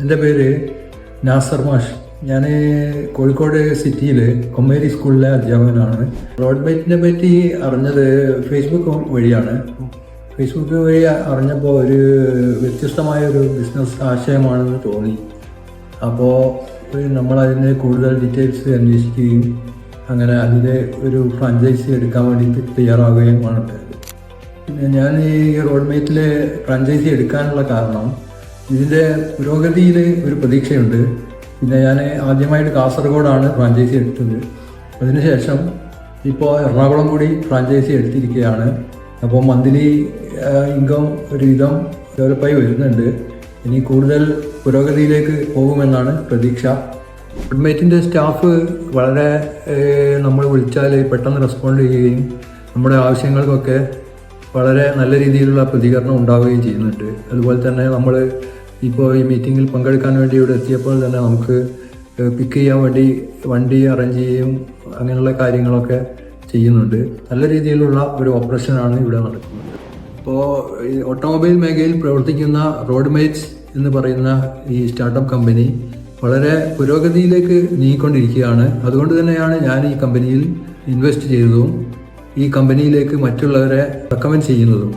എൻ്റെ പേര് നാസർ മാഷ്. ഞാൻ കോഴിക്കോട് സിറ്റിയിൽ കൊമ്മേരി സ്കൂളിലെ അധ്യാപകനാണ്. റോഡ് ബൈറ്റിനെ പറ്റി അറിഞ്ഞത് ഫേസ്ബുക്ക് വഴിയാണ്. ഫേസ്ബുക്ക് വഴി അറിഞ്ഞപ്പോൾ ഒരു വ്യത്യസ്തമായ ഒരു ബിസിനസ് ആശയമാണെന്ന് തോന്നി. അപ്പോൾ നമ്മളതിന് കൂടുതൽ ഡീറ്റെയിൽസ് അന്വേഷിക്കുകയും അങ്ങനെ അതിൻ്റെ ഒരു ഫ്രാഞ്ചൈസി എടുക്കാൻ വേണ്ടി തയ്യാറാവുകയും ആണ് ഉണ്ടായത്. പിന്നെ ഞാൻ ഈ റോഡ് മേറ്റിൽ ഫ്രാഞ്ചൈസി എടുക്കാനുള്ള കാരണം ഇതിൻ്റെ പുരോഗതിയിൽ ഒരു പ്രതീക്ഷയുണ്ട്. പിന്നെ ഞാൻ ആദ്യമായിട്ട് കാസർഗോഡാണ് ഫ്രാഞ്ചൈസി എടുത്തത്. അതിനുശേഷം ഇപ്പോൾ എറണാകുളം കൂടി ഫ്രാഞ്ചൈസി എടുത്തിരിക്കുകയാണ്. അപ്പോൾ മന്ത്ലി ഇൻകം ഒരുവിധം ഡെവലപ്പായി വരുന്നുണ്ട്. ഇനി കൂടുതൽ പുരോഗതിയിലേക്ക് പോകുമെന്നാണ് പ്രതീക്ഷ. റോഡ്മേറ്റിൻ്റെ സ്റ്റാഫ് വളരെ നമ്മൾ വിളിച്ചാൽ പെട്ടെന്ന് റെസ്പോണ്ട് ചെയ്യുകയും നമ്മുടെ ആവശ്യങ്ങൾക്കൊക്കെ വളരെ നല്ല രീതിയിലുള്ള പ്രതികരണം ഉണ്ടാവുകയും ചെയ്യുന്നുണ്ട്. അതുപോലെ തന്നെ നമ്മൾ ഇപ്പോൾ ഈ മീറ്റിങ്ങിൽ പങ്കെടുക്കാൻ വേണ്ടി ഇവിടെ എത്തിയപ്പോൾ തന്നെ നമുക്ക് പിക്ക് ചെയ്യാൻ വേണ്ടി വണ്ടി അറേഞ്ച് ചെയ്യുകയും അങ്ങനെയുള്ള കാര്യങ്ങളൊക്കെ ചെയ്യുന്നുണ്ട്. നല്ല രീതിയിലുള്ള ഒരു ഓപ്പറേഷനാണ് ഇവിടെ നടക്കുന്നത്. ഇപ്പോൾ ഈ ഓട്ടോമൊബൈൽ മേഖലയിൽ പ്രവർത്തിക്കുന്ന റോഡ് മേറ്റ്സ് എന്ന് പറയുന്ന ഈ സ്റ്റാർട്ടപ്പ് കമ്പനി വളരെ പുരോഗതിയിലേക്ക് നീങ്ങിക്കൊണ്ടിരിക്കുകയാണ്. അതുകൊണ്ട് തന്നെയാണ് ഞാൻ ഈ കമ്പനിയിൽ ഇൻവെസ്റ്റ് ചെയ്തതും ഈ കമ്പനിയിലേക്ക് മറ്റുള്ളവരെ റെക്കമെൻഡ് ചെയ്യുന്നതും.